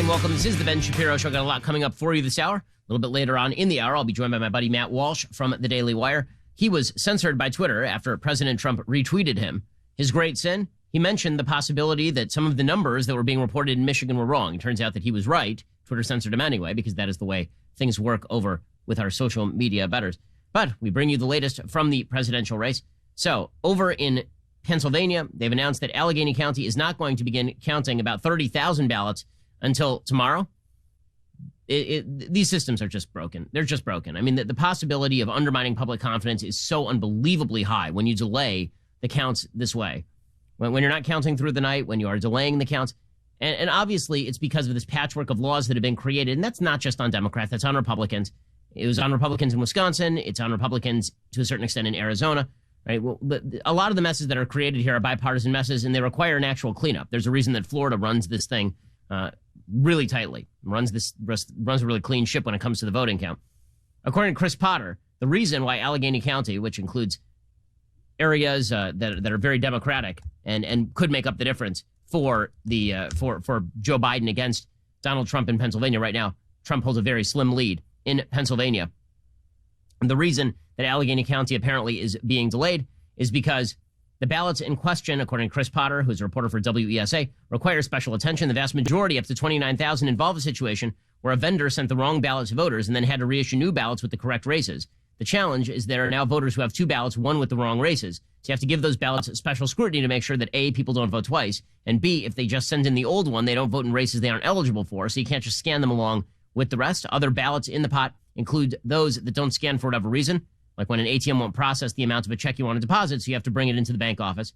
and welcome. This is the Ben Shapiro Show. Got a lot coming up for you this hour. A little bit later on in the hour, I'll be joined by my buddy Matt Walsh from the Daily Wire. He was censored by Twitter after President Trump retweeted him. His great sin? He mentioned the possibility that some of the numbers that were being reported in Michigan were wrong. It turns out that he was right. Twitter censored him anyway, because that is the way things work over with our social media betters. But we bring you the latest from the presidential race. So over in Pennsylvania, they've announced that Allegheny County is not going to begin counting about 30,000 ballots until tomorrow. These systems are just broken. They're just broken. I mean, the possibility of undermining public confidence is so unbelievably high when you delay the counts this way. When you're not counting through the night, when you are delaying the counts. And obviously, it's because of this patchwork of laws that have been created. And that's not just on Democrats. That's on Republicans. It was on Republicans in Wisconsin. It's on Republicans to a certain extent in Arizona. Right. Well, a lot of the messes that are created here are bipartisan messes, and they require an actual cleanup. There's a reason that Florida runs this thing really tightly, runs a really clean ship when it comes to the voting count. According to Chris Potter, the reason why Allegheny County, which includes areas that are very Democratic and could make up the difference for for Joe Biden against Donald Trump in Pennsylvania right now, Trump holds a very slim lead in Pennsylvania. And the reason that Allegheny County apparently is being delayed is because the ballots in question, according to Chris Potter, who's a reporter for WESA, require special attention. The vast majority, up to 29,000, involve a situation where a vendor sent the wrong ballot to voters and then had to reissue new ballots with the correct races. The challenge is there are now voters who have two ballots, one with the wrong races. So you have to give those ballots special scrutiny to make sure that A, people don't vote twice, and B, if they just send in the old one, they don't vote in races they aren't eligible for, so you can't just scan them along with the rest. Other ballots in the pot include those that don't scan for whatever reason, like when an ATM won't process the amount of a check you want to deposit, so you have to bring it into the bank office.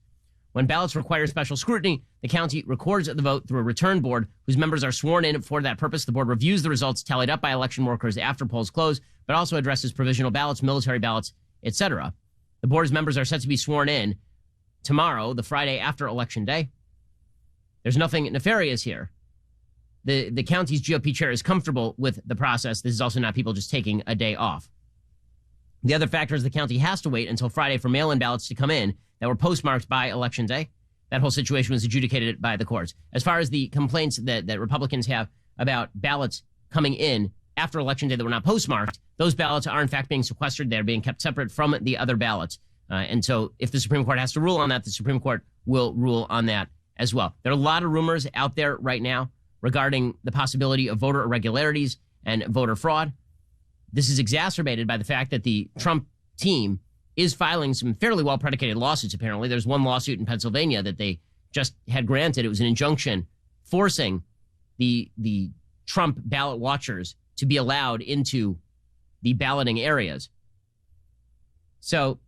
When ballots require special scrutiny, the county records the vote through a return board whose members are sworn in for that purpose. The board reviews the results tallied up by election workers after polls close, but also addresses provisional ballots, military ballots, etc. The board's members are set to be sworn in tomorrow, the Friday after Election Day. There's nothing nefarious here. The county's GOP chair is comfortable with the process. This is also not people just taking a day off. The other factor is the county has to wait until Friday for mail-in ballots to come in that were postmarked by Election Day. That whole situation was adjudicated by the courts. As far as the complaints that Republicans have about ballots coming in after Election Day that were not postmarked, those ballots are in fact being sequestered. They're being kept separate from the other ballots. And so if the Supreme Court has to rule on that, the Supreme Court will rule on that as well. There are a lot of rumors out there right now regarding the possibility of voter irregularities and voter fraud. This is exacerbated by the fact that the Trump team is filing some fairly well-predicated lawsuits, apparently. There's one lawsuit in Pennsylvania that they just had granted. It was an injunction forcing the Trump ballot watchers to be allowed into the balloting areas. So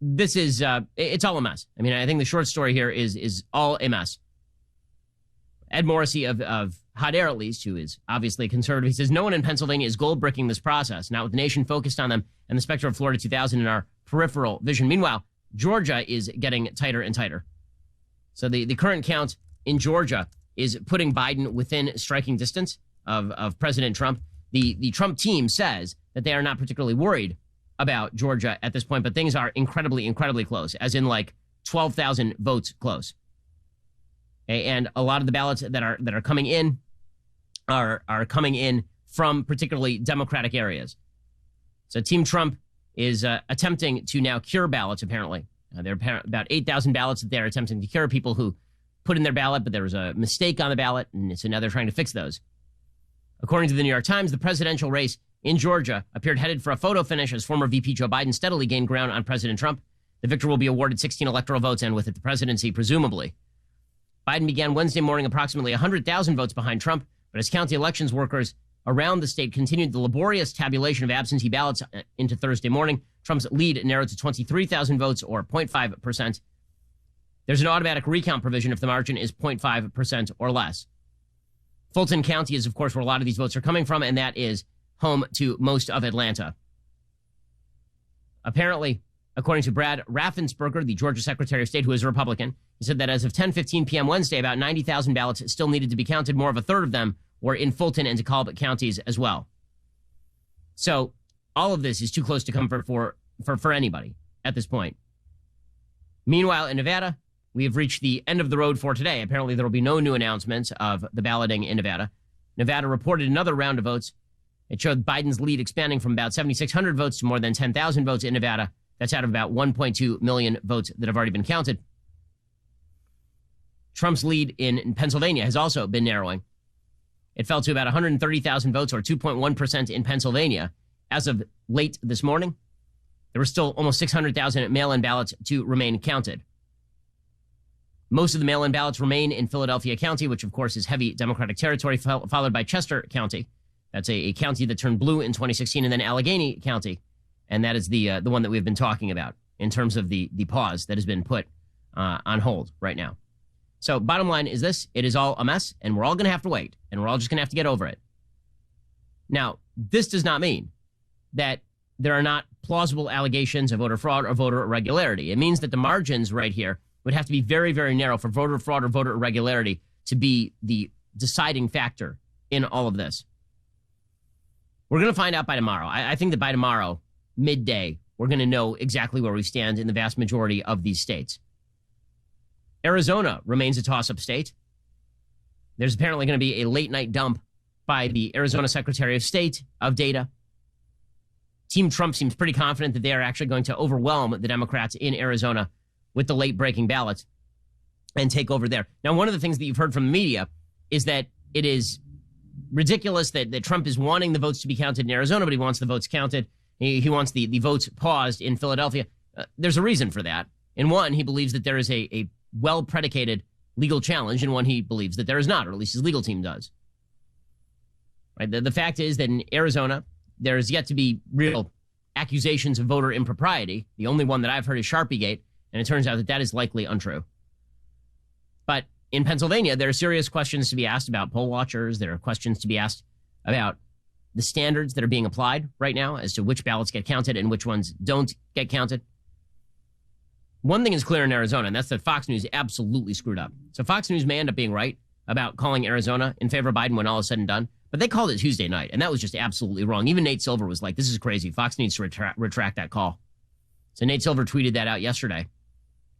this is, it's all a mess. I mean, I think the short story here is all a mess. Ed Morrissey of Hot Air, at least, who is obviously a conservative, he says, no one in Pennsylvania is gold-bricking this process, not with the nation focused on them and the specter of Florida 2000 in our peripheral vision. Meanwhile, Georgia is getting tighter and tighter. So the current count in Georgia is putting Biden within striking distance of President Trump. The Trump team says that they are not particularly worried about Georgia at this point, but things are incredibly, incredibly close, as in like 12,000 votes close. And a lot of the ballots that are coming in are coming in from particularly Democratic areas. So Team Trump is attempting to now cure ballots, apparently. There are about 8,000 ballots that they're attempting to cure, people who put in their ballot, but there was a mistake on the ballot, and so now they're trying to fix those. According to the New York Times, the presidential race in Georgia appeared headed for a photo finish as former VP Joe Biden steadily gained ground on President Trump. The victor will be awarded 16 electoral votes and with it the presidency, presumably. Biden began Wednesday morning approximately 100,000 votes behind Trump, but as county elections workers around the state continued the laborious tabulation of absentee ballots into Thursday morning, Trump's lead narrowed to 23,000 votes, or 0.5%. There's an automatic recount provision if the margin is 0.5% or less. Fulton County is, of course, where a lot of these votes are coming from, and that is home to most of Atlanta. Apparently, according to Brad Raffensperger, the Georgia Secretary of State, who is a Republican, he said that as of 10:15 p.m. Wednesday, about 90,000 ballots still needed to be counted. More of a third of them were in Fulton and DeKalb counties as well. So all of this is too close to comfort for anybody at this point. Meanwhile, in Nevada, we have reached the end of the road for today. Apparently, there will be no new announcements of the balloting in Nevada. Nevada reported another round of votes. It showed Biden's lead expanding from about 7,600 votes to more than 10,000 votes in Nevada. That's out of about 1.2 million votes that have already been counted. Trump's lead in Pennsylvania has also been narrowing. It fell to about 130,000 votes, or 2.1% in Pennsylvania. As of late this morning, there were still almost 600,000 mail-in ballots to remain counted. Most of the mail-in ballots remain in Philadelphia County, which, of course, is heavy Democratic territory, followed by Chester County. That's a county that turned blue in 2016, and then Allegheny County. And that is the one that we've been talking about in terms of the pause that has been put on hold right now. So bottom line is this: it is all a mess, and we're all going to have to wait, and we're all just going to have to get over it. Now, this does not mean that there are not plausible allegations of voter fraud or voter irregularity. It means that the margins right here would have to be very, very narrow for voter fraud or voter irregularity to be the deciding factor in all of this. We're going to find out by tomorrow. I think that by tomorrow, midday, we're going to know exactly where we stand in the vast majority of these states. Arizona remains a toss-up state. There's apparently going to be a late-night dump by the Arizona Secretary of State of data. Team Trump seems pretty confident that they are actually going to overwhelm the Democrats in Arizona with the late-breaking ballots and take over there. Now, one of the things that you've heard from the media is that it is ridiculous that Trump is wanting the votes to be counted in Arizona, but he wants the votes counted. He wants the votes paused in Philadelphia. There's a reason for that. In one, he believes that there is a well-predicated legal challenge. In one, he believes that there is not, or at least his legal team does. Right? The fact is that in Arizona, there is yet to be real accusations of voter impropriety. The only one that I've heard is Sharpiegate, and it turns out that that is likely untrue. But in Pennsylvania, there are serious questions to be asked about poll watchers. There are questions to be asked about the standards that are being applied right now as to which ballots get counted and which ones don't get counted. One thing is clear in Arizona, and that's that Fox News absolutely screwed up. So Fox News may end up being right about calling Arizona in favor of Biden when all is said and done, but they called it Tuesday night, and that was just absolutely wrong. Even Nate Silver was like, this is crazy. Fox needs to retract that call. So Nate Silver tweeted that out yesterday.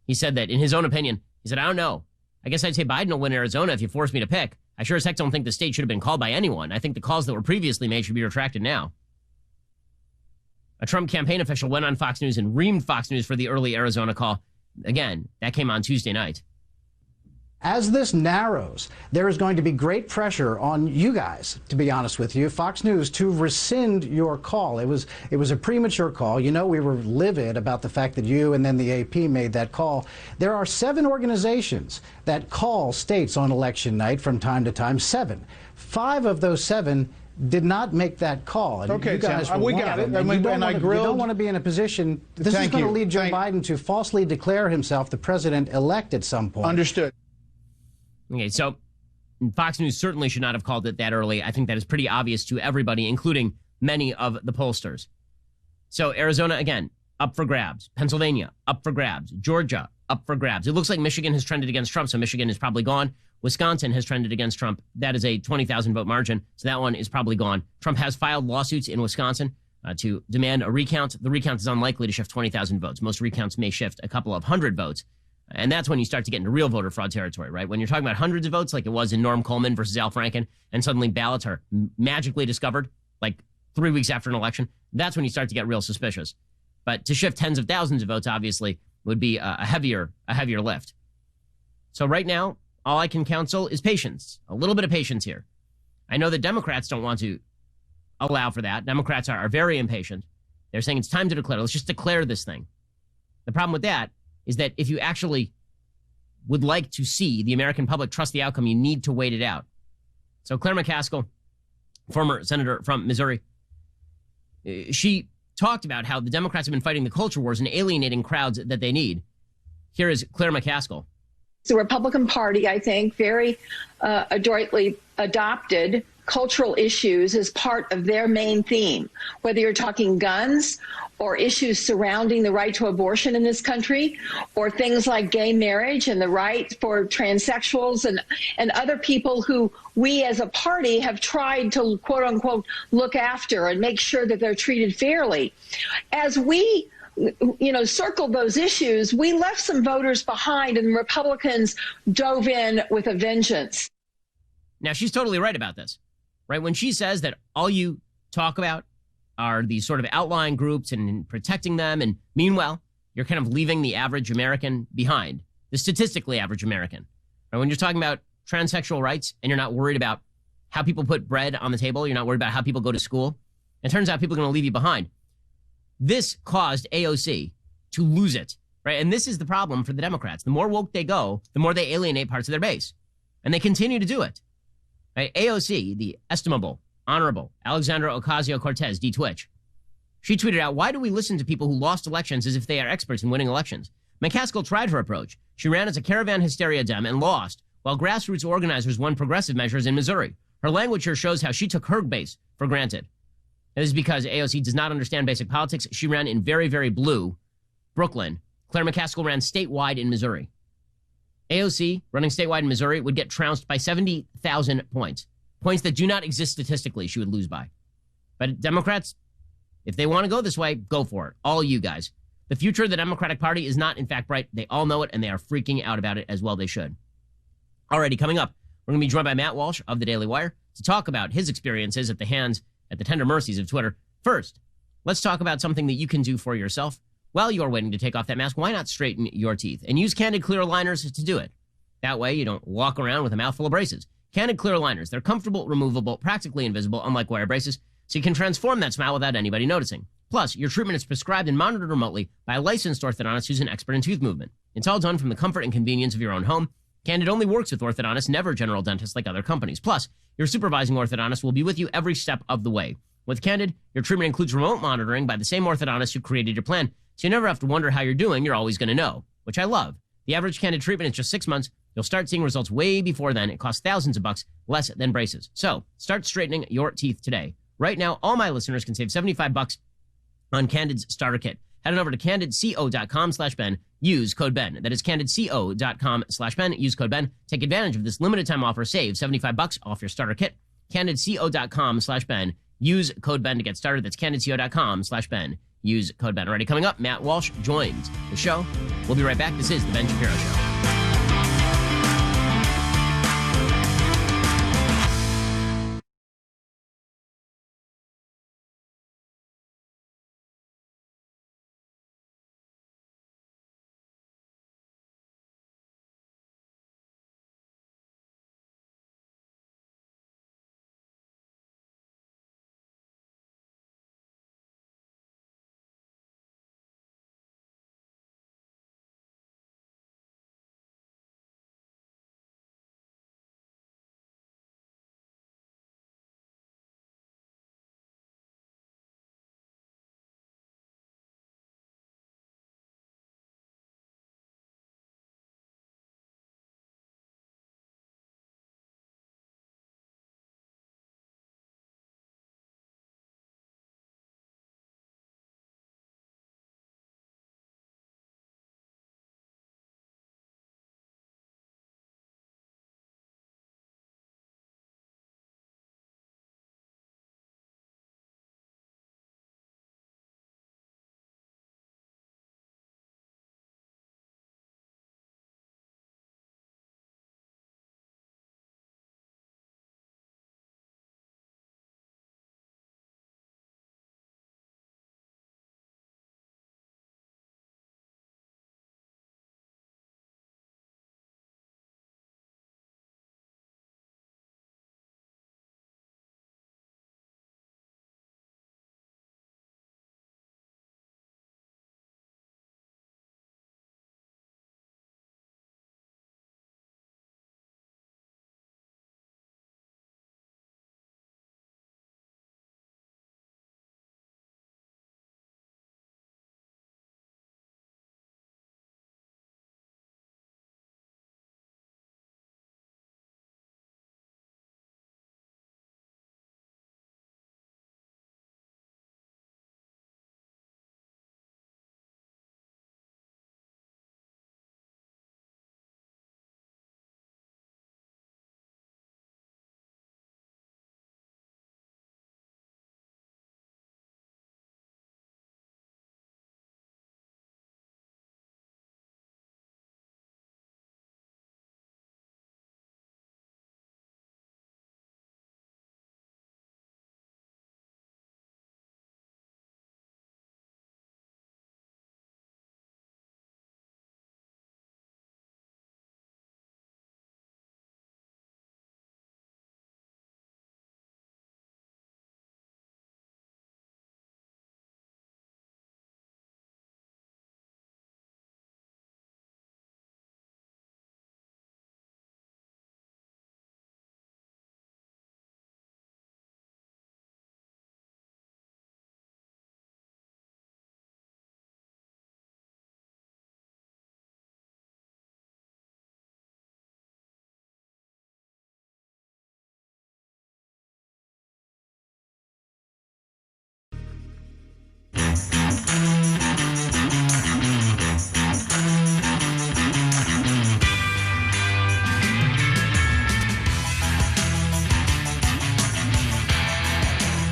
He said that in his own opinion, he said, I don't know. I guess I'd say Biden will win Arizona if you force me to pick. I sure as heck don't think the state should have been called by anyone. I think the calls that were previously made should be retracted now. A Trump campaign official went on Fox News and reamed Fox News for the early Arizona call. Again, that came on Tuesday night. As this narrows, there is going to be great pressure on you guys, to be honest with you, Fox News, to rescind your call. It was a premature call. You know, we were livid about the fact that you and then the AP made that call. There are 7 organizations that call states on election night from time to time. 7. 5 of those 7 did not make that call. And okay, you guys Sam, we got it. You don't want to be in a position. This is going to lead Joe Biden to falsely declare himself the president-elect at some point. Understood. Okay, so Fox News certainly should not have called it that early. I think that is pretty obvious to everybody, including many of the pollsters. So Arizona, again, up for grabs. Pennsylvania, up for grabs. Georgia, up for grabs. It looks like Michigan has trended against Trump, so Michigan is probably gone. Wisconsin has trended against Trump. That is a 20,000 vote margin, so that one is probably gone. Trump has filed lawsuits in Wisconsin to demand a recount. The recount is unlikely to shift 20,000 votes. Most recounts may shift a couple of hundred votes. And that's when you start to get into real voter fraud territory, right? When you're talking about hundreds of votes, like it was in Norm Coleman versus Al Franken, and suddenly ballots are magically discovered, like 3 weeks after an election, that's when you start to get real suspicious. But to shift tens of thousands of votes, obviously, would be a heavier lift. So right now, all I can counsel is patience, a little bit of patience here. I know that Democrats don't want to allow for that. Democrats are very impatient. They're saying it's time to declare. Let's just declare this thing. The problem with that is that if you actually would like to see the American public trust the outcome, you need to wait it out. So Claire McCaskill, former senator from Missouri, she talked about how the Democrats have been fighting the culture wars and alienating crowds that they need. Here is Claire McCaskill. The Republican Party, I think, very adroitly adopted cultural issues as part of their main theme, whether you're talking guns or issues surrounding the right to abortion in this country, or things like gay marriage and the right for transsexuals and other people who we as a party have tried to, quote unquote, look after and make sure that they're treated fairly. As we circled those issues, we left some voters behind, and Republicans dove in with a vengeance. Now, she's totally right about this. right? When she says that all you talk about are these sort of outlying groups and protecting them, and meanwhile, you're kind of leaving the average American behind, the statistically average American. Right? When you're talking about transsexual rights and you're not worried about how people put bread on the table, you're not worried about how people go to school, it turns out people are going to leave you behind. This caused AOC to lose it, right? And this is the problem for the Democrats. The more woke they go, the more they alienate parts of their base. And they continue to do it. Right? AOC, the estimable, honorable Alexandra Ocasio-Cortez, D-Twitch, she tweeted out, "Why do we listen to people who lost elections as if they are experts in winning elections? McCaskill tried her approach. She ran as a caravan hysteria Dem and lost, while grassroots organizers won progressive measures in Missouri. Her language here shows how she took her base for granted." This is because AOC does not understand basic politics. She ran in very, very blue Brooklyn. Claire McCaskill ran statewide in Missouri. AOC running statewide in Missouri would get trounced by 70,000 points. Points that do not exist statistically, she would lose by. But Democrats, if they want to go this way, go for it. All you guys. The future of the Democratic Party is not, in fact, bright. They all know it, and they are freaking out about it as well they should. Alrighty, coming up, we're going to be joined by Matt Walsh of the Daily Wire to talk about his experiences at the tender mercies of Twitter. First, let's talk about something that you can do for yourself. While you're waiting to take off that mask, why not straighten your teeth? And use Candid Clear Aligners to do it. That way, you don't walk around with a mouthful of braces. Candid Clear Aligners, they're comfortable, removable, practically invisible, unlike wire braces, so you can transform that smile without anybody noticing. Plus, your treatment is prescribed and monitored remotely by a licensed orthodontist who's an expert in tooth movement. It's all done from the comfort and convenience of your own home. Candid only works with orthodontists, never general dentists like other companies. Plus, your supervising orthodontist will be with you every step of the way. With Candid, your treatment includes remote monitoring by the same orthodontist who created your plan, so you never have to wonder how you're doing. You're always going to know, which I love. The average Candid treatment is just 6 months. You'll start seeing results way before then. It costs thousands of bucks, less than braces. So start straightening your teeth today. Right now, all my listeners can save 75 bucks on Candid's starter kit. Head on over to candidco.com/Ben. Use code Ben. That is candidco.com/Ben. Use code Ben. Take advantage of this limited time offer. Save 75 bucks off your starter kit. candidco.com/Ben. Use code Ben to get started. That's candidco.com/Ben. Use code Ben. Already coming up, Matt Walsh joins the show. We'll be right back. This is The Ben Shapiro Show.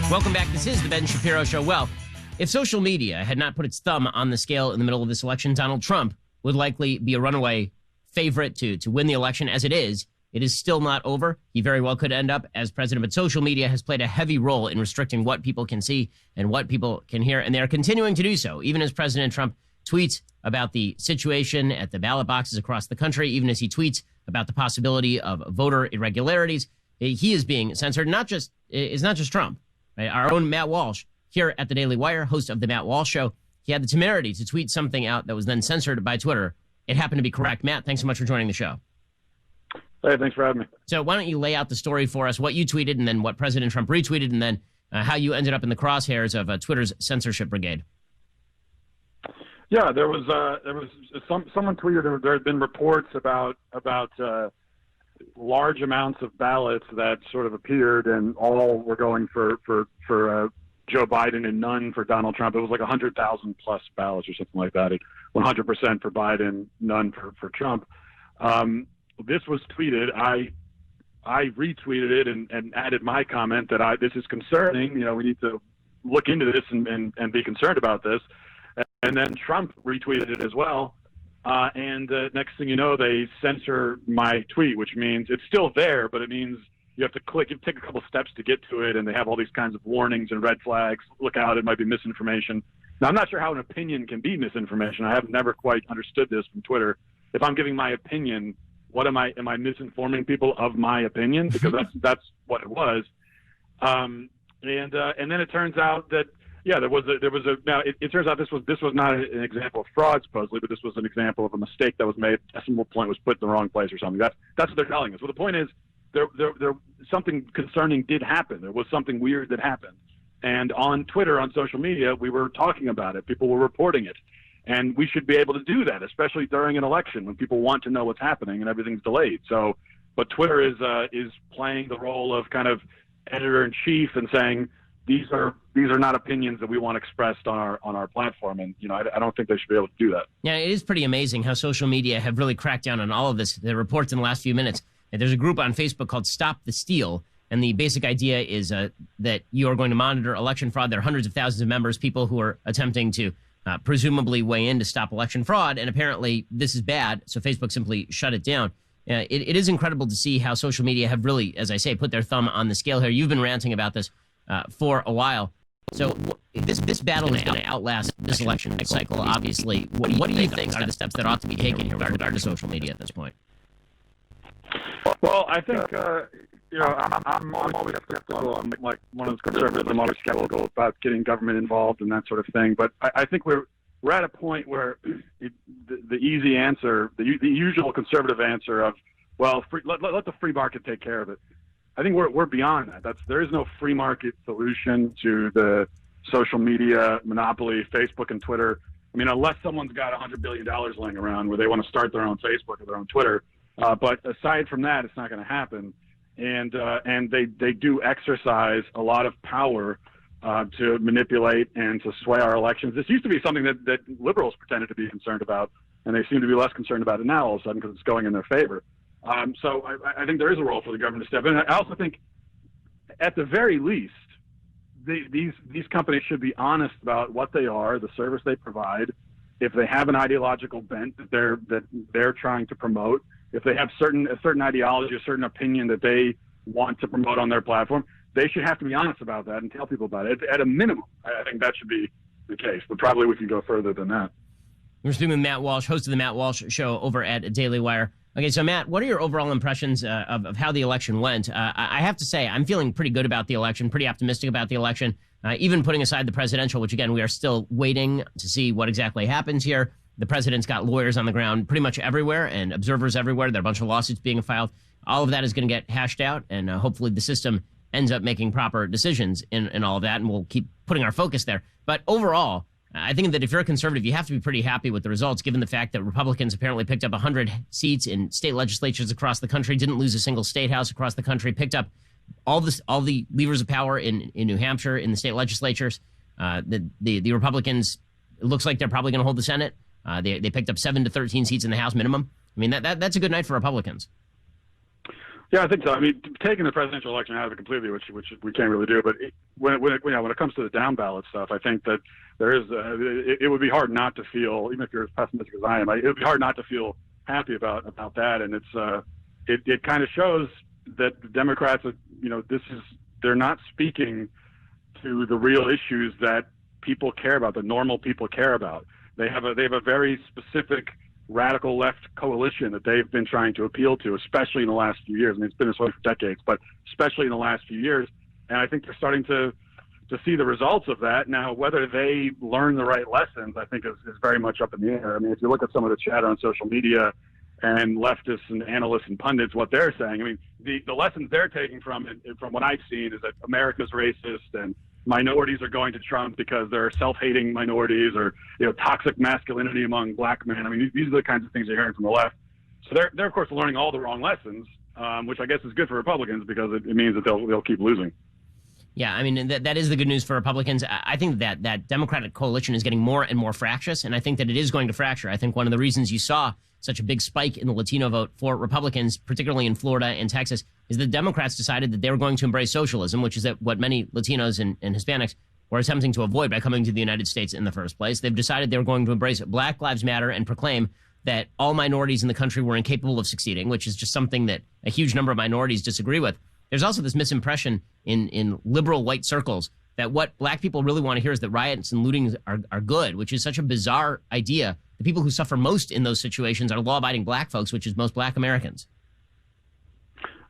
Welcome back. This is the Ben Shapiro Show. Well, if social media had not put its thumb on the scale in the middle of this election, Donald Trump would likely be a runaway favorite to win the election. As it is still not over. He very well could end up as president, but social media has played a heavy role in restricting what people can see and what people can hear, and they are continuing to do so, even as President Trump tweets about the situation at the ballot boxes across the country, even as he tweets about the possibility of voter irregularities. He is being censored. It's not just Trump. Right? Our own Matt Walsh here at the Daily Wire, host of the Matt Walsh Show, he had the temerity to tweet something out that was then censored by Twitter. It happened to be correct. Matt, thanks so much for joining the show. Hey, thanks for having me. So why don't you lay out the story for us, what you tweeted and then what President Trump retweeted, and then how you ended up in the crosshairs of Twitter's censorship brigade. Yeah, there was someone tweeted there had been reports about large amounts of ballots that sort of appeared, and all were going for Joe Biden and none for Donald Trump. It was like 100,000 plus ballots or something like that. 100% for Biden, none for Trump. This was tweeted. I retweeted it and added my comment that this is concerning. You know, we need to look into this and be concerned about this. And then Trump retweeted it as well. And next thing you know, they censor my tweet, which means it's still there, but it means you have to click. You take a couple steps to get to it, and they have all these kinds of warnings and red flags. Look out, it might be misinformation. Now, I'm not sure how an opinion can be misinformation. I have never quite understood this from Twitter. If I'm giving my opinion, what am I misinforming people of my opinion? Because that's what it was. And then it turns out that it turns out this was not an example of fraud supposedly, but this was an example of a mistake that was made. Decimal point was put in the wrong place or something. That's what they're telling us. Well, the point is there something concerning did happen. There was something weird that happened. And on Twitter, on social media, we were talking about it. People were reporting it. And we should be able to do that, especially during an election when people want to know what's happening and everything's delayed. So, but Twitter is playing the role of kind of editor in chief and saying these are not opinions that we want expressed on our platform. And I don't think they should be able to do that. Yeah, it is pretty amazing how social media have really cracked down on all of this. The reports in the last few minutes. There's a group on Facebook called Stop the Steal. And the basic idea is that you are going to monitor election fraud. There are hundreds of thousands of members, people who are attempting to presumably weigh in to stop election fraud. And apparently this is bad, so Facebook simply shut it down. It is incredible to see how social media have really, as I say, put their thumb on the scale here. You've been ranting about this for a while. So this battle is going to outlast this election cycle, obviously. What do you think are the steps that ought to be taken here with regard to social media at this point? Well, I think... I'm always skeptical. I'm like one of those conservatives. I'm always skeptical about getting government involved and that sort of thing. But I think we're at a point where the easy answer, the usual conservative answer of, well, let the free market take care of it. I think we're beyond that. There is no free market solution to the social media monopoly, Facebook and Twitter. I mean, unless someone's got $100 billion laying around where they want to start their own Facebook or their own Twitter. But aside from that, it's not going to happen. And they do exercise a lot of power to manipulate and to sway our elections. This used to be something that liberals pretended to be concerned about, and they seem to be less concerned about it now all of a sudden because it's going in their favor. So I think there is a role for the government to step in. I also think, at the very least, these companies should be honest about what they are, the service they provide. If they have an ideological bent that they're trying to promote, if they have a certain ideology, a certain opinion that they want to promote on their platform, they should have to be honest about that and tell people about it. At a minimum, I think that should be the case, but probably we can go further than that. We're speaking with Matt Walsh, host of the Matt Walsh Show over at Daily Wire. Okay, so Matt, what are your overall impressions of how the election went? I have to say, I'm feeling pretty good about the election, pretty optimistic about the election, even putting aside the presidential, which, again, we are still waiting to see what exactly happens here. The president's got lawyers on the ground pretty much everywhere and observers everywhere. There are a bunch of lawsuits being filed. All of that is going to get hashed out, and hopefully the system ends up making proper decisions in all of that, and we'll keep putting our focus there. But overall, I think that if you're a conservative, you have to be pretty happy with the results, given the fact that Republicans apparently picked up 100 seats in state legislatures across the country, didn't lose a single state house across the country, picked up all the levers of power in New Hampshire in the state legislatures. The Republicans, it looks like they're probably going to hold the Senate. They picked up 7 to 13 seats in the House minimum. I mean, that's a good night for Republicans. Yeah, I think so. I mean, taking the presidential election out of it completely, which we can't really do, but when comes to the down ballot stuff, I think that there is it would be hard not to feel, even if you're as pessimistic as I am, it would be hard not to feel happy about that. And it kind of shows that the Democrats, they're not speaking to the real issues that people care about, the normal people care about. They have a very specific radical left coalition that they've been trying to appeal to, especially in the last few years. I mean, it's been this way for decades, but especially in the last few years. And I think they're starting to see the results of that. Now, whether they learn the right lessons, I think is very much up in the air. I mean, if you look at some of the chatter on social media and leftists and analysts and pundits, what they're saying, I mean, the lessons they're taking from what I've seen is that America's racist and minorities are going to Trump because they're self-hating minorities, or toxic masculinity among black men. I mean, these are the kinds of things you're hearing from the left. So they're of course learning all the wrong lessons, which I guess is good for Republicans because it means that they'll keep losing. Yeah, I mean, that is the good news for Republicans. I think that Democratic coalition is getting more and more fractious, and I think that it is going to fracture. I think one of the reasons you saw such a big spike in the Latino vote for Republicans, particularly in Florida and Texas, is the Democrats decided that they were going to embrace socialism, which is what many Latinos and Hispanics were attempting to avoid by coming to the United States in the first place. They've decided they were going to embrace Black Lives Matter and proclaim that all minorities in the country were incapable of succeeding, which is just something that a huge number of minorities disagree with. There's also this misimpression in liberal white circles that what black people really want to hear is that riots and looting are good, which is such a bizarre idea. The people who suffer most in those situations are law-abiding black folks, which is most black Americans.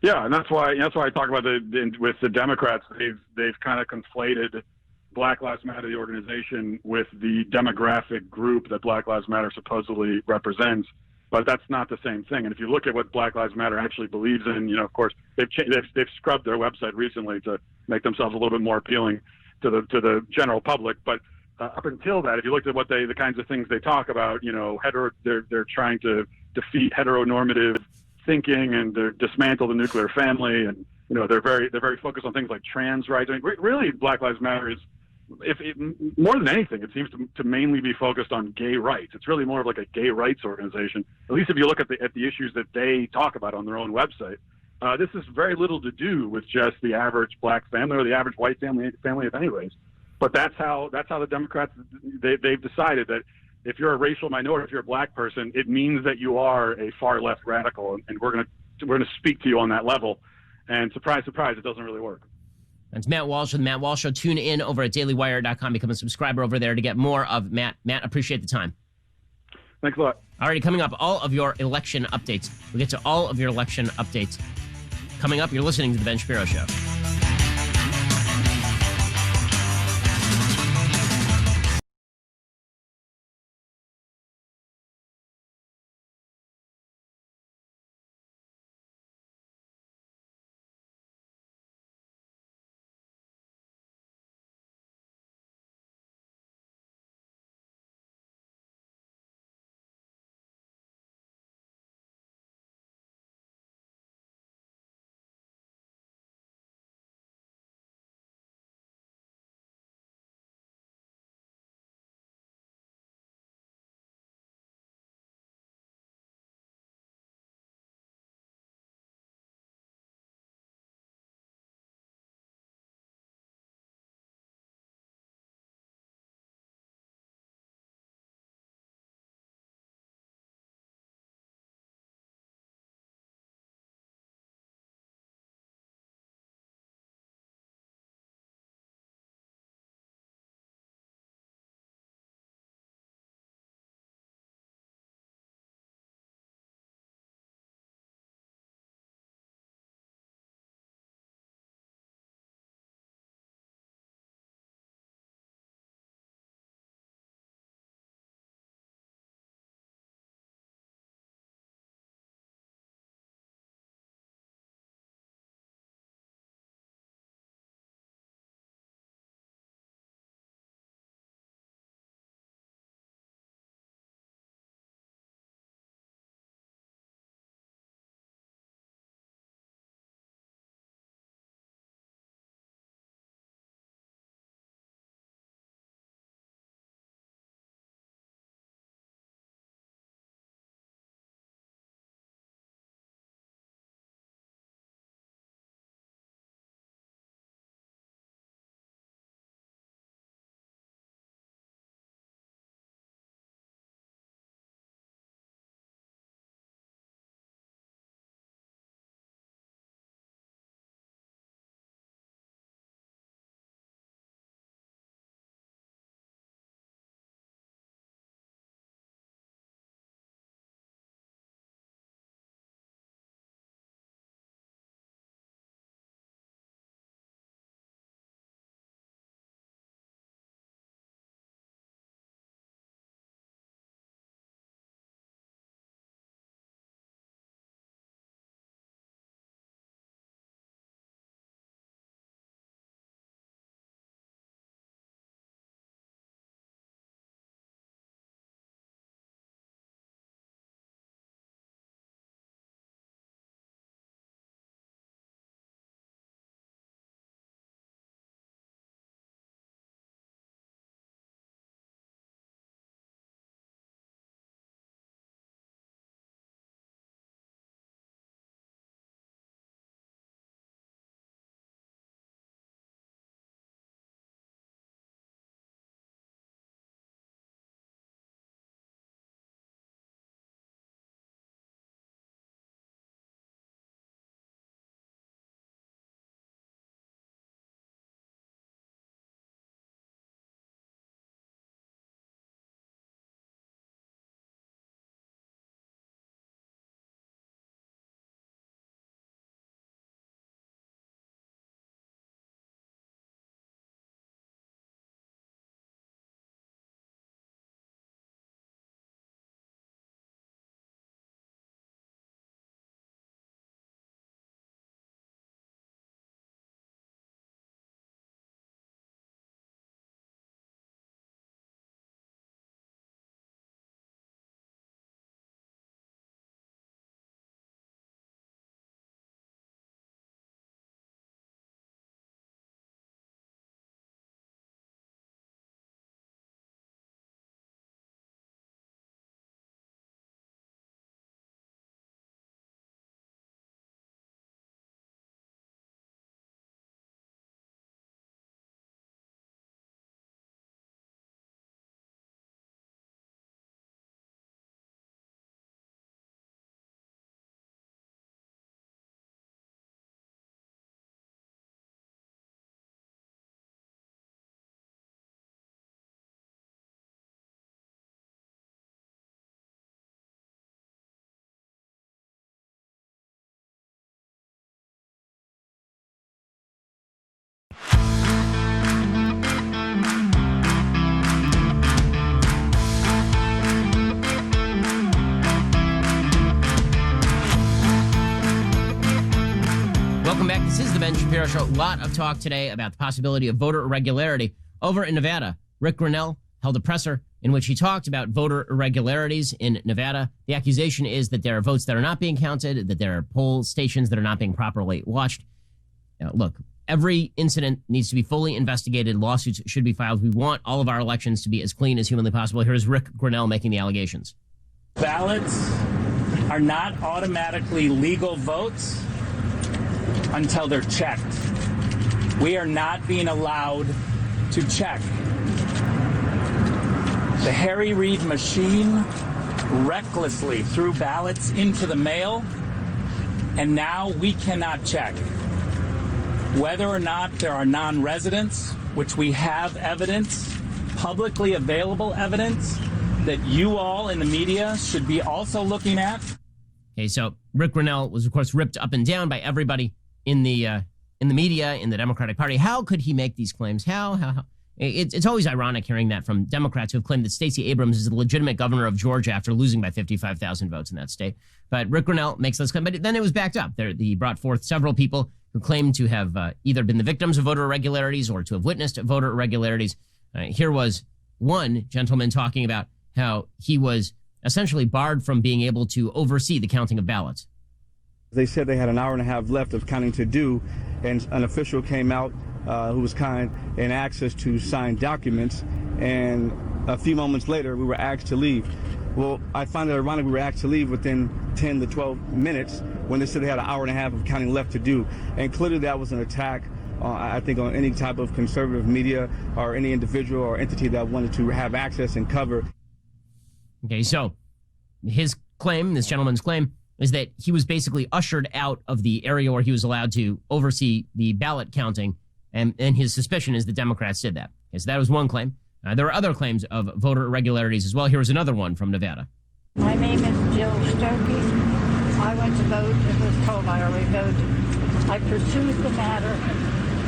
Yeah, and that's why I talk about with the Democrats. They've kind of conflated Black Lives Matter, the organization, with the demographic group that Black Lives Matter supposedly represents. But that's not the same thing. And if you look at what Black Lives Matter actually believes in, of course, they've scrubbed their website recently to make themselves a little bit more appealing to the general public. But up until that, if you looked at the kinds of things they talk about, they're trying to defeat heteronormative thinking, and they dismantle the nuclear family, and they're very focused on things like trans rights. I mean, really, Black Lives Matter is, more than anything, it seems to mainly be focused on gay rights. It's really more of like a gay rights organization. At least if you look at the issues that they talk about on their own website. This has very little to do with just the average black family or the average white family of any race. But that's how the Democrats, they've decided that if you're a racial minority, if you're a black person, it means that you are a far left radical, and we're gonna speak to you on that level. And surprise, surprise, it doesn't really work. That's Matt Walsh with the Matt Walsh Show. Tune in over at dailywire.com. Become a subscriber over there to get more of Matt. Matt, appreciate the time. Thanks a lot. Alrighty, coming up, all of your election updates. We'll get to all of your election updates. Coming up, you're listening to The Ben Shapiro Show. This is the Ben Shapiro Show. A lot of talk today about the possibility of voter irregularity. Over in Nevada, Rick Grinnell held a presser in which he talked about voter irregularities in Nevada. The accusation is that there are votes that are not being counted, that there are poll stations that are not being properly watched. Now, look, every incident needs to be fully investigated. Lawsuits should be filed. We want all of our elections to be as clean as humanly possible. Here's Rick Grinnell making the allegations. Ballots are not automatically legal votes until they're checked. We are not being allowed to check. The Harry Reid machine recklessly threw ballots into the mail, and now we cannot check. Whether or not there are non-residents, which we have evidence, publicly available evidence, that you all in the media should be also looking at. Okay, so Rick Grinnell was, of course, ripped up and down by everybody in the media, in the Democratic Party. How could he make these claims? How? It's always ironic hearing that from Democrats who have claimed that Stacey Abrams is the legitimate governor of Georgia after losing by 55,000 votes in that state. But Rick Grinnell makes those claims, but then it was backed up. He brought forth several people who claimed to have either been the victims of voter irregularities or to have witnessed voter irregularities. Here was one gentleman talking about how he was essentially barred from being able to oversee the counting of ballots. They said they had an hour and a half left of counting to do, and an official came out who was kind and asked us to sign documents, and a few moments later we were asked to leave. Well, I find it ironic we were asked to leave within 10 to 12 minutes when they said they had an hour and a half of counting left to do, and clearly that was an attack, I think, on any type of conservative media or any individual or entity that wanted to have access and cover. Okay, so his claim, this gentleman's claim, is that he was basically ushered out of the area where he was allowed to oversee the ballot counting, and his suspicion is the Democrats did that. Okay, so that was one claim. There were other claims of voter irregularities as well. Here was another one from Nevada. My name is Jill Stokey. I went to vote and was told I already voted. I pursued the matter,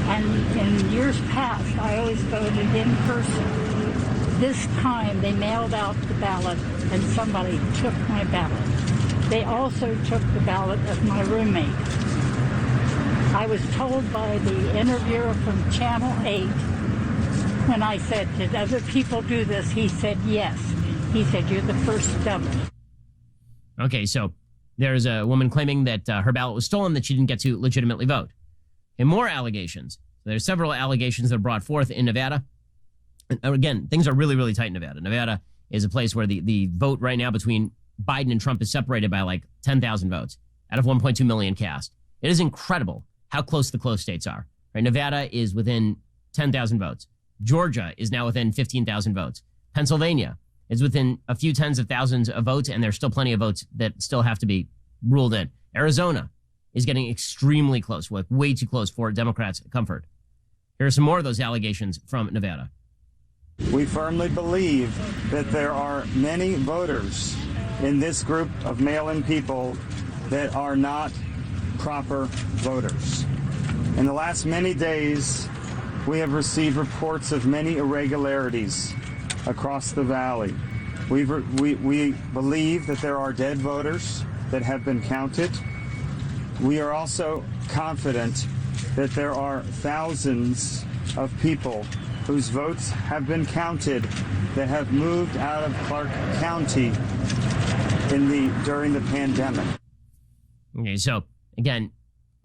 and in years past, I always voted in person. This time, they mailed out the ballot, and somebody took my ballot. They also took the ballot of my roommate. I was told by the interviewer from Channel 8, when I said, did other people do this? He said, yes. He said, you're the first dummy. Okay, so there's a woman claiming that her ballot was stolen, that she didn't get to legitimately vote. And more allegations. There's several allegations that are brought forth in Nevada. And again, things are really, really tight in Nevada. Nevada is a place where the vote right now between Biden and Trump is separated by like 10,000 votes out of 1.2 million cast. It is incredible how close the close states are. Right? Nevada is within 10,000 votes. Georgia is now within 15,000 votes. Pennsylvania is within a few tens of thousands of votes, and there's still plenty of votes that still have to be ruled in. Arizona is getting extremely close, like way too close for Democrats' comfort. Here are some more of those allegations from Nevada. We firmly believe that there are many voters in this group of mail-in people that are not proper voters. In the last many days, we have received reports of many irregularities across the valley. We believe that there are dead voters that have been counted. We are also confident that there are thousands of people whose votes have been counted that have moved out of Clark County during the pandemic. Okay, so again,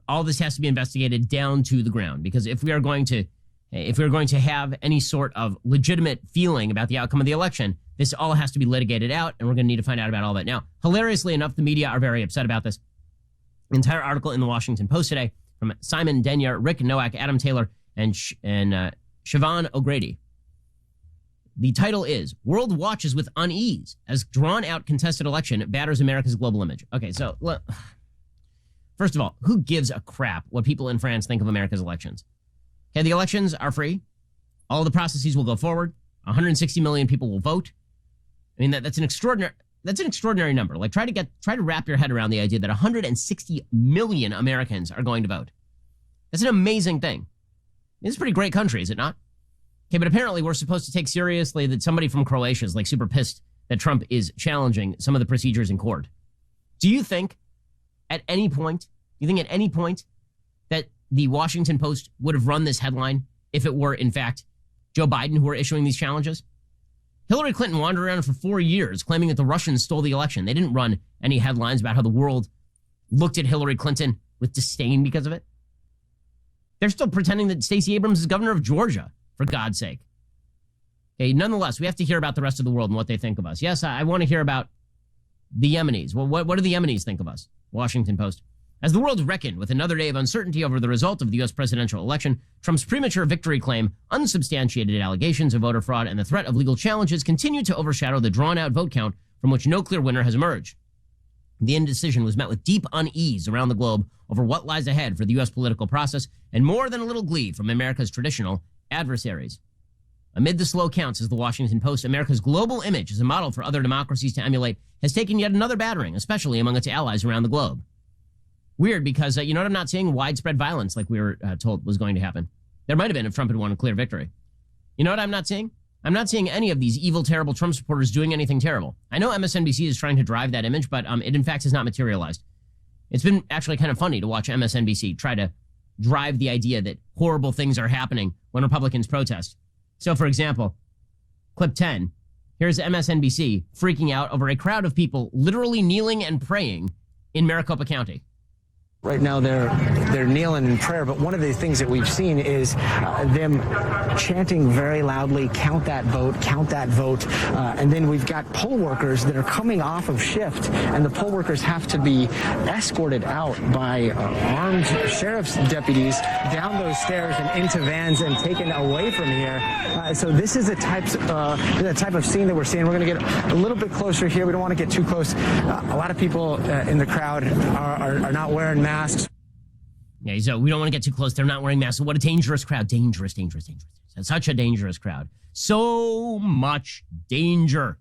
all this has to be investigated down to the ground, because if we are going to have any sort of legitimate feeling about the outcome of the election, this all has to be litigated out, and we're going to need to find out about all that. Now, hilariously enough, the media are very upset about this. Entire article in the Washington Post today from Simon Denyer, Rick Nowak, Adam Taylor, and Siobhan O'Grady. The title is "World Watches with Unease as Drawn-Out Contested Election Batters America's Global Image." Okay, so first of all, who gives a crap what people in France think of America's elections? Okay, the elections are free. All the processes will go forward. 160 million people will vote. I mean, that's an extraordinary number. Like, try to wrap your head around the idea that 160 million Americans are going to vote. That's an amazing thing. It's a pretty great country, is it not? Okay, but apparently we're supposed to take seriously that somebody from Croatia is like super pissed that Trump is challenging some of the procedures in court. Do you think at any point that the Washington Post would have run this headline if it were, in fact, Joe Biden who were issuing these challenges? Hillary Clinton wandered around for 4 years claiming that the Russians stole the election. They didn't run any headlines about how the world looked at Hillary Clinton with disdain because of it. They're still pretending that Stacey Abrams is governor of Georgia, for God's sake. Okay, nonetheless, we have to hear about the rest of the world and what they think of us. Yes, I want to hear about the Yemenis. Well, what do the Yemenis think of us? Washington Post. As the world reckoned with another day of uncertainty over the result of the U.S. presidential election, Trump's premature victory claim, unsubstantiated allegations of voter fraud, and the threat of legal challenges continued to overshadow the drawn-out vote count from which no clear winner has emerged. The indecision was met with deep unease around the globe over what lies ahead for the U.S. political process and more than a little glee from America's traditional adversaries. Amid the slow counts, as the Washington Post, America's global image as a model for other democracies to emulate has taken yet another battering, especially among its allies around the globe. Weird, because you know what I'm not seeing? Widespread violence like we were told was going to happen. There might have been if Trump had won a clear victory. You know what I'm not seeing? I'm not seeing any of these evil, terrible Trump supporters doing anything terrible. I know MSNBC is trying to drive that image, but it in fact has not materialized. It's been actually kind of funny to watch MSNBC try to drive the idea that horrible things are happening when Republicans protest. So, for example, clip 10, here's MSNBC freaking out over a crowd of people literally kneeling and praying in Maricopa County. Right now they're kneeling in prayer, but one of the things that we've seen is them chanting very loudly, count that vote, and then we've got poll workers that are coming off of shift, and the poll workers have to be escorted out by armed sheriff's deputies down those stairs and into vans and taken away from here. So this is the type of scene that we're seeing. We're going to get a little bit closer here. We don't want to get too close. A lot of people in the crowd are not wearing masks. Yeah, so we don't want to get too close. They're not wearing masks. What a dangerous crowd. Dangerous. Such a dangerous crowd. So much danger.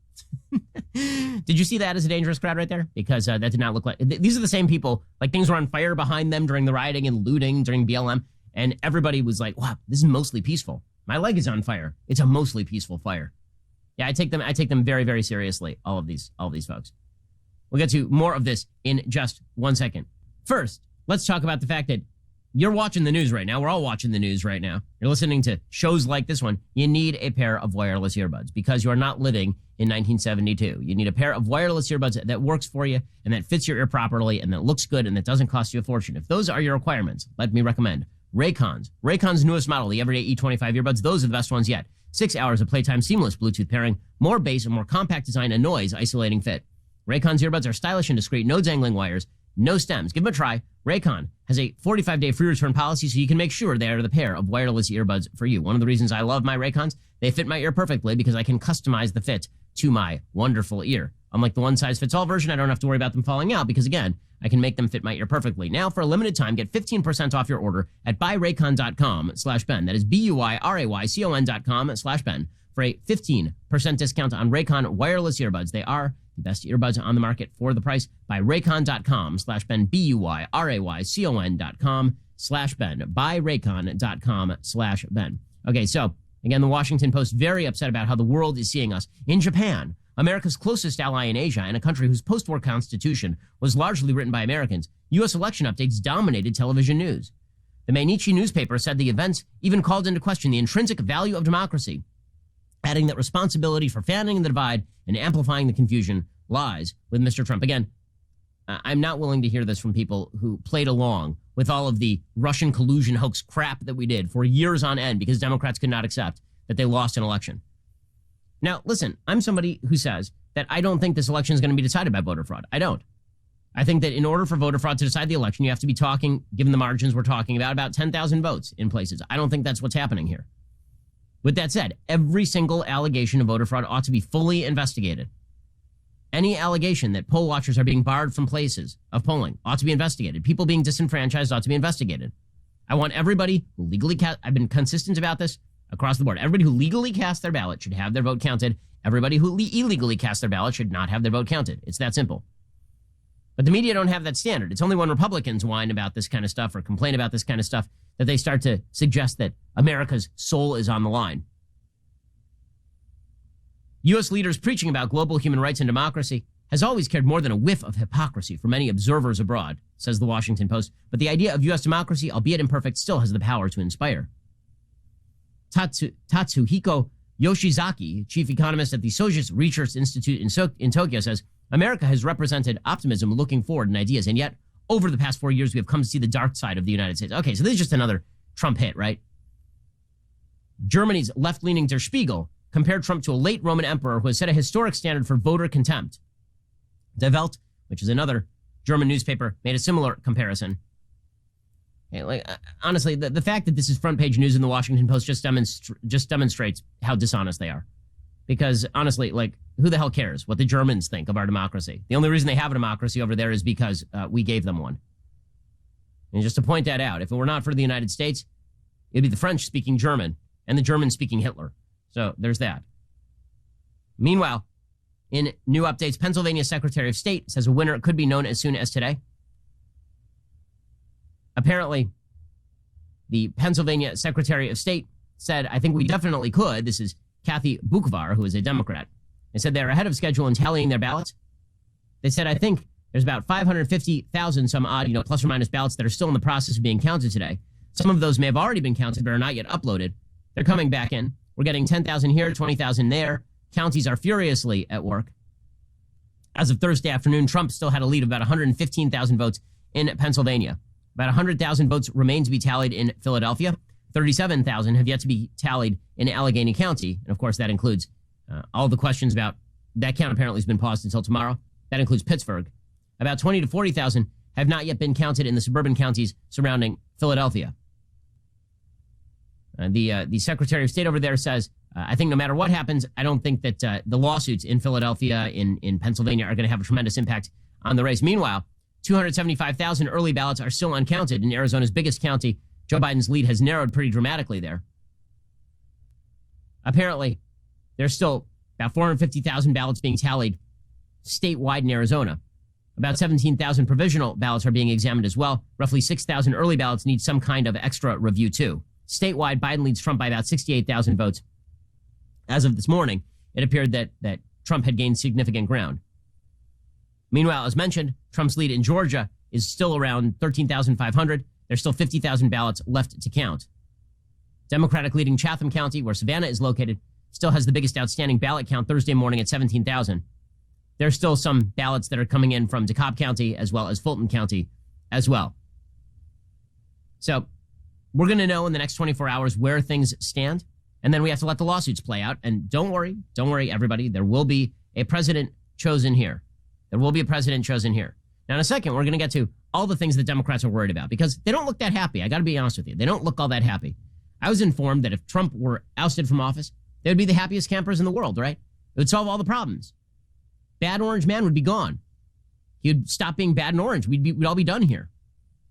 Did you see that as a dangerous crowd right there? Because that did not look like... These are the same people, like things were on fire behind them during the rioting and looting during BLM, and everybody was like, wow, this is mostly peaceful. My leg is on fire. It's a mostly peaceful fire. Yeah, I take them very, very seriously, all of these folks. We'll get to more of this in just 1 second. First, let's talk about the fact that you're watching the news right now. We're all watching the news right now. You're listening to shows like this one. You need a pair of wireless earbuds because you are not living in 1972. You need a pair of wireless earbuds that works for you and that fits your ear properly and that looks good and that doesn't cost you a fortune. If those are your requirements, let me recommend Raycons. Raycon's newest model, the Everyday E25 earbuds. Those are the best ones yet. 6 hours of playtime, seamless Bluetooth pairing, more bass, a more compact design, and noise isolating fit. Raycon's earbuds are stylish and discreet, no dangling wires, no stems. Give them a try. Raycon has a 45-day free return policy, so you can make sure they are the pair of wireless earbuds for you. One of the reasons I love my Raycons, they fit my ear perfectly because I can customize the fit to my wonderful ear. Unlike the one-size-fits-all version, I don't have to worry about them falling out because, again, I can make them fit my ear perfectly. Now, for a limited time, get 15% off your order at buyraycon.com/Ben. That is BUYRAYCON.com/Ben for a 15% discount on Raycon wireless earbuds. They are the best earbuds on the market for the price. By raycon.com/Ben, BUYRAYCON.com/Ben, buyraycon.com/Ben. Okay, so again, the Washington Post very upset about how the world is seeing us. In Japan, America's closest ally in Asia and a country whose post-war constitution was largely written by Americans, U.S. election updates dominated television news. The Mainichi newspaper said the events even called into question the intrinsic value of democracy, adding that responsibility for fanning the divide and amplifying the confusion lies with Mr. Trump. Again, I'm not willing to hear this from people who played along with all of the Russian collusion hoax crap that we did for years on end because Democrats could not accept that they lost an election. Now, listen, I'm somebody who says that I don't think this election is going to be decided by voter fraud. I don't. I think that in order for voter fraud to decide the election, you have to be talking, given the margins we're talking about 10,000 votes in places. I don't think that's what's happening here. With that said, every single allegation of voter fraud ought to be fully investigated. Any allegation that poll watchers are being barred from places of polling ought to be investigated. People being disenfranchised ought to be investigated. I want everybody who legally cast, I've been consistent about this across the board. Everybody who legally cast their ballot should have their vote counted. Everybody who illegally cast their ballot should not have their vote counted. It's that simple. But the media don't have that standard. It's only when Republicans whine about this kind of stuff or complain about this kind of stuff that they start to suggest that America's soul is on the line. U.S. leaders preaching about global human rights and democracy has always cared more than a whiff of hypocrisy for many observers abroad. says the Washington Post. But the idea of U.S. democracy, albeit imperfect, still has the power to inspire. Tatsuhiko Yoshizaki, chief economist at the Sojus Research Institute in Tokyo, says, America has represented optimism looking forward in ideas, and yet over the past 4 years, we have come to see the dark side of the United States. Okay, so this is just another Trump hit, right? Germany's left-leaning Der Spiegel compared Trump to a late Roman emperor who has set a historic standard for voter contempt. Die Welt, which is another German newspaper, made a similar comparison. Okay, honestly, the fact that this is front-page news in the Washington Post just demonstrates how dishonest they are. Because, honestly, who the hell cares what the Germans think of our democracy? The only reason they have a democracy over there is because we gave them one. And just to point that out, if it were not for the United States, it'd be the French speaking German and the German speaking Hitler. So there's that. Meanwhile, in new updates, Pennsylvania Secretary of State says a winner could be known as soon as today. Apparently, the Pennsylvania Secretary of State said, I think we definitely could. This is Kathy Bukvar, who is a Democrat. They said they're ahead of schedule in tallying their ballots. They said, I think there's about 550,000 some odd, plus or minus ballots that are still in the process of being counted today. Some of those may have already been counted, but are not yet uploaded. They're coming back in. We're getting 10,000 here, 20,000 there. Counties are furiously at work. As of Thursday afternoon, Trump still had a lead of about 115,000 votes in Pennsylvania. About 100,000 votes remain to be tallied in Philadelphia. 37,000 have yet to be tallied in Allegheny County. And of course, that includes all the questions about that count apparently has been paused until tomorrow. That includes Pittsburgh. About 20 to 40,000 have not yet been counted in the suburban counties surrounding Philadelphia. The Secretary of State over there says, I think no matter what happens, I don't think that the lawsuits in Philadelphia, in Pennsylvania, are going to have a tremendous impact on the race. Meanwhile, 275,000 early ballots are still uncounted in Arizona's biggest county. Joe Biden's lead has narrowed pretty dramatically there. Apparently, there's still about 450,000 ballots being tallied statewide in Arizona. About 17,000 provisional ballots are being examined as well. Roughly 6,000 early ballots need some kind of extra review, too. Statewide, Biden leads Trump by about 68,000 votes. As of this morning, it appeared that Trump had gained significant ground. Meanwhile, as mentioned, Trump's lead in Georgia is still around 13,500. There's still 50,000 ballots left to count. Democratic leading Chatham County, where Savannah is located, still has the biggest outstanding ballot count Thursday morning at 17,000. There's still some ballots that are coming in from DeKalb County as well as Fulton County as well. So we're going to know in the next 24 hours where things stand, and then we have to let the lawsuits play out. And don't worry, everybody. There will be a president chosen here. There will be a president chosen here. Now, in a second, we're going to get to all the things that Democrats are worried about because they don't look that happy. I got to be honest with you. They don't look all that happy. I was informed that if Trump were ousted from office, they would be the happiest campers in the world, right? It would solve all the problems. Bad Orange Man would be gone. He would stop being bad and orange. We'd all be done here.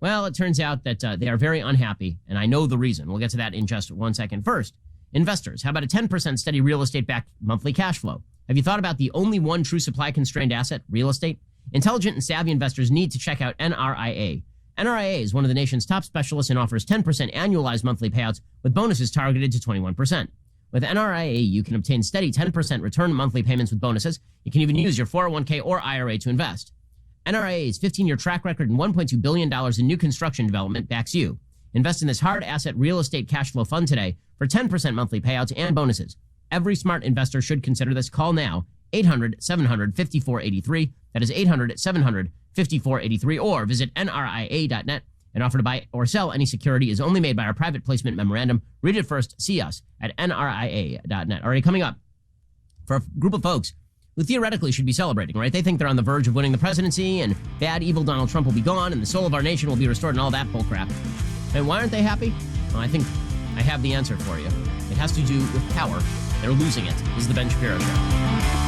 Well, it turns out that they are very unhappy, and I know the reason. We'll get to that in just 1 second. First, investors. How about a 10% steady real estate-backed monthly cash flow? Have you thought about the only one true supply-constrained asset, real estate? Intelligent and savvy investors need to check out NRIA. NRIA is one of the nation's top specialists and offers 10% annualized monthly payouts with bonuses targeted to 21%. With NRIA, you can obtain steady 10% return monthly payments with bonuses. You can even use your 401k or IRA to invest. NRIA's 15-year track record and $1.2 billion in new construction development backs you. Invest in this hard asset real estate cash flow fund today for 10% monthly payouts and bonuses. Every smart investor should consider this. Call now, 800-700-5483. That is 800-700-5483, or visit nria.net. An offer to buy or sell any security is only made by our private placement memorandum. Read it first. See us at nria.net. All right, coming up, for a group of folks who theoretically should be celebrating, right? They think they're on the verge of winning the presidency and bad, evil Donald Trump will be gone and the soul of our nation will be restored and all that bullcrap. And why aren't they happy? Well, I think I have the answer for you. It has to do with power. They're losing it. This is the Ben Shapiro Show.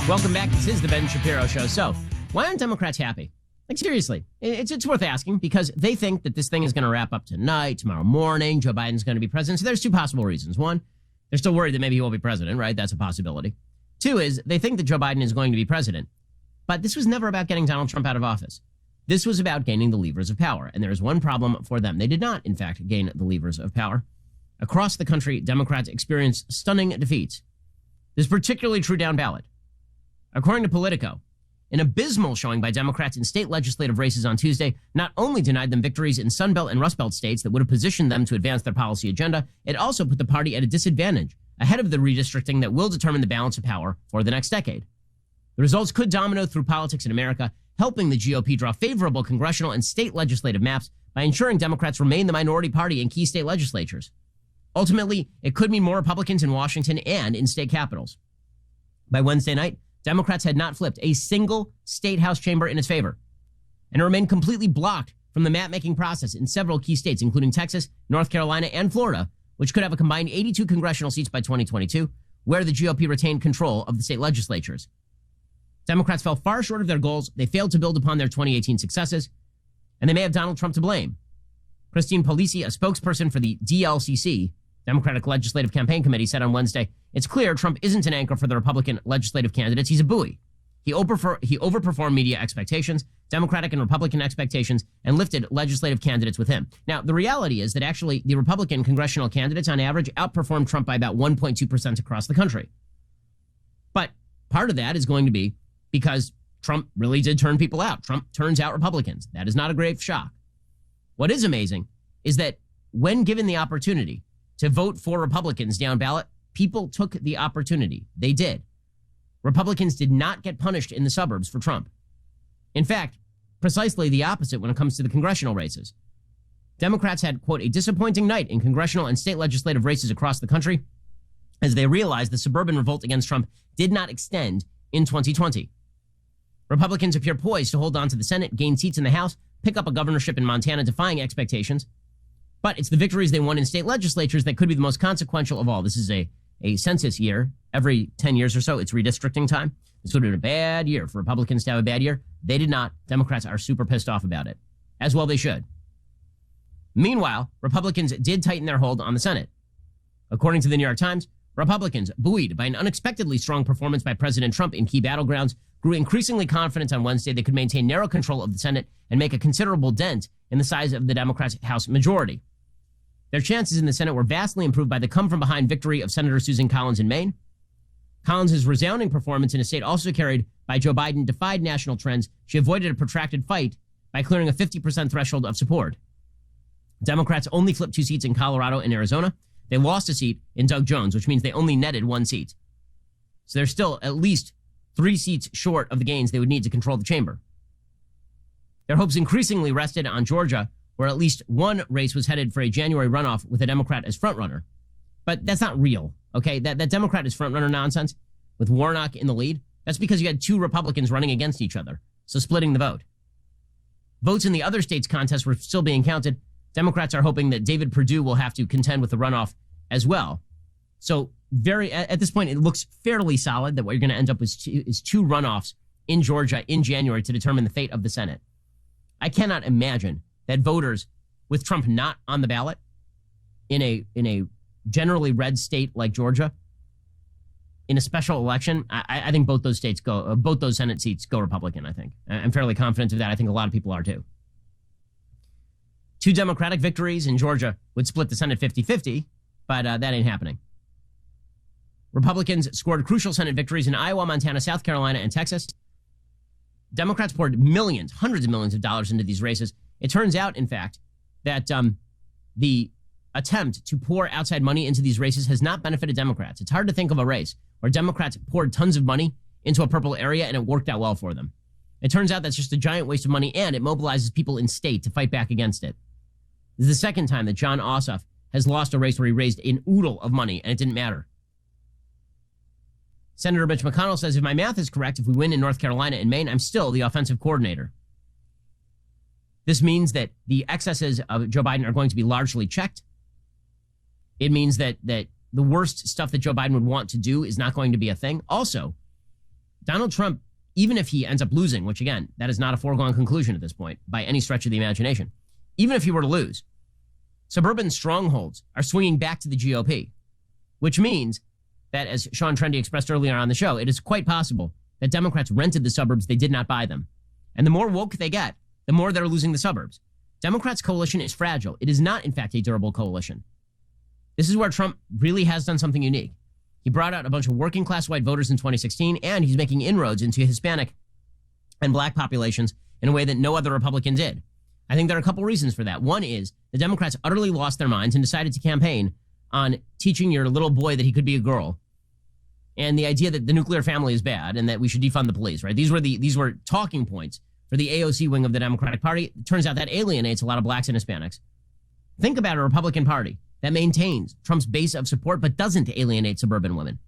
Welcome back. This is the Ben Shapiro Show. So, why aren't Democrats happy? Like, seriously, it's worth asking because they think that this thing is going to wrap up tonight, tomorrow morning. Joe Biden's going to be president. So there's two possible reasons. One, they're still worried that maybe he won't be president, right? That's a possibility. Two is they think that Joe Biden is going to be president. But this was never about getting Donald Trump out of office. This was about gaining the levers of power. And there is one problem for them. They did not, in fact, gain the levers of power. Across the country, Democrats experienced stunning defeats. This is particularly true down ballot. According to Politico, an abysmal showing by Democrats in state legislative races on Tuesday not only denied them victories in Sunbelt and Rust Belt states that would have positioned them to advance their policy agenda, it also put the party at a disadvantage, ahead of the redistricting that will determine the balance of power for the next decade. The results could domino through politics in America, helping the GOP draw favorable congressional and state legislative maps by ensuring Democrats remain the minority party in key state legislatures. Ultimately, it could mean more Republicans in Washington and in state capitals. By Wednesday night, Democrats had not flipped a single state house chamber in its favor, and it remained completely blocked from the map-making process in several key states, including Texas, North Carolina, and Florida, which could have a combined 82 congressional seats by 2022, where the GOP retained control of the state legislatures. Democrats fell far short of their goals. They failed to build upon their 2018 successes, and they may have Donald Trump to blame. Christine Polisi, a spokesperson for the DLCC, Democratic Legislative Campaign Committee, said on Wednesday, it's clear Trump isn't an anchor for the Republican legislative candidates. He's a buoy. He overperformed media expectations, Democratic and Republican expectations, and lifted legislative candidates with him. Now, the reality is that actually the Republican congressional candidates on average outperformed Trump by about 1.2% across the country. But part of that is going to be because Trump really did turn people out. Trump turns out Republicans. That is not a grave shock. What is amazing is that when given the opportunity to vote for Republicans down ballot, people took the opportunity. They did. Republicans did not get punished in the suburbs for Trump. In fact, precisely the opposite when it comes to the congressional races. Democrats had, quote, a disappointing night in congressional and state legislative races across the country as they realized the suburban revolt against Trump did not extend in 2020. Republicans appear poised to hold on to the Senate, gain seats in the House, pick up a governorship in Montana defying expectations. But it's the victories they won in state legislatures that could be the most consequential of all. This is a census year. Every 10 years or so, it's redistricting time. This would have been a bad year for Republicans to have a bad year. They did not. Democrats are super pissed off about it. As well they should. Meanwhile, Republicans did tighten their hold on the Senate. According to the New York Times, Republicans, buoyed by an unexpectedly strong performance by President Trump in key battlegrounds, grew increasingly confident on Wednesday they could maintain narrow control of the Senate and make a considerable dent in the size of the Democrats' House majority. Their chances in the Senate were vastly improved by the come-from-behind victory of Senator Susan Collins in Maine. Collins' resounding performance in a state also carried by Joe Biden defied national trends. She avoided a protracted fight by clearing a 50% threshold of support. Democrats only flipped 2 seats in Colorado and Arizona. They lost a seat in Doug Jones, which means they only netted 1 seat. So they're still at least 3 seats short of the gains they would need to control the chamber. Their hopes increasingly rested on Georgia, where at least one race was headed for a January runoff with a Democrat as frontrunner. But that's not real, okay? That Democrat is frontrunner nonsense with Warnock in the lead, that's because you had 2 Republicans running against each other, so splitting the vote. Votes in the other states' contests were still being counted. Democrats are hoping that David Perdue will have to contend with the runoff as well. So at this point, it looks fairly solid that what you're going to end up with is 2 runoffs in Georgia in January to determine the fate of the Senate. I cannot imagine that voters with Trump not on the ballot in a generally red state like Georgia in a special election, I think both those Senate seats go Republican, I think. I'm fairly confident of that. I think a lot of people are too. 2 Democratic victories in Georgia would split the Senate 50-50, but that ain't happening. Republicans scored crucial Senate victories in Iowa, Montana, South Carolina, and Texas. Democrats poured millions, hundreds of millions of dollars into these races. It turns out, in fact, that the attempt to pour outside money into these races has not benefited Democrats. It's hard to think of a race where Democrats poured tons of money into a purple area and it worked out well for them. It turns out that's just a giant waste of money, and it mobilizes people in state to fight back against it. This is the second time that John Ossoff has lost a race where he raised an oodle of money and it didn't matter. Senator Mitch McConnell says, if my math is correct, if we win in North Carolina and Maine, I'm still the offensive coordinator. This means that the excesses of Joe Biden are going to be largely checked. It means that the worst stuff that Joe Biden would want to do is not going to be a thing. Also, Donald Trump, even if he ends up losing, which again, that is not a foregone conclusion at this point by any stretch of the imagination, even if he were to lose, suburban strongholds are swinging back to the GOP, which means that, as Sean Trendy expressed earlier on the show, it is quite possible that Democrats rented the suburbs, they did not buy them. And the more woke they get, the more they're losing the suburbs. Democrats' coalition is fragile. It is not, in fact, a durable coalition. This is where Trump really has done something unique. He brought out a bunch of working class white voters in 2016, and he's making inroads into Hispanic and black populations in a way that no other Republican did. I think there are a couple reasons for that. One is the Democrats utterly lost their minds and decided to campaign on teaching your little boy that he could be a girl, and the idea that the nuclear family is bad and that we should defund the police, right? These were talking points for the AOC wing of the Democratic Party. It turns out that alienates a lot of blacks and Hispanics. Think about a Republican Party that maintains Trump's base of support but doesn't alienate suburban women.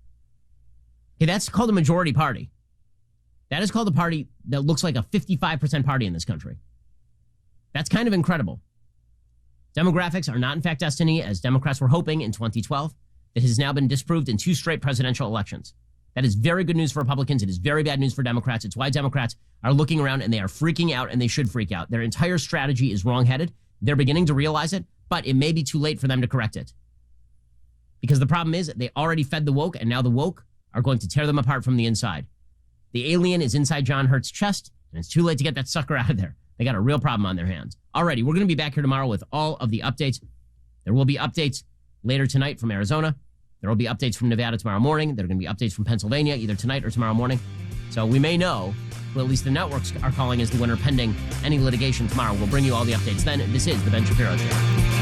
Okay, that's called a majority party. That is called a party that looks like a 55% party in this country. That's kind of incredible. Demographics are not, in fact, destiny, as Democrats were hoping in 2012. It has now been disproved in 2 straight presidential elections. That is very good news for Republicans. It is very bad news for Democrats. It's why Democrats are looking around and they are freaking out, and they should freak out. Their entire strategy is wrongheaded. They're beginning to realize it, but it may be too late for them to correct it. Because the problem is they already fed the woke, and now the woke are going to tear them apart from the inside. The alien is inside John Hurt's chest, and it's too late to get that sucker out of there. They got a real problem on their hands. Alrighty, we're going to be back here tomorrow with all of the updates. There will be updates later tonight from Arizona. There will be updates from Nevada tomorrow morning. There are going to be updates from Pennsylvania either tonight or tomorrow morning. So we may know who at least the networks are calling as the winner pending any litigation tomorrow. We'll bring you all the updates then. This is The Ben Shapiro Show.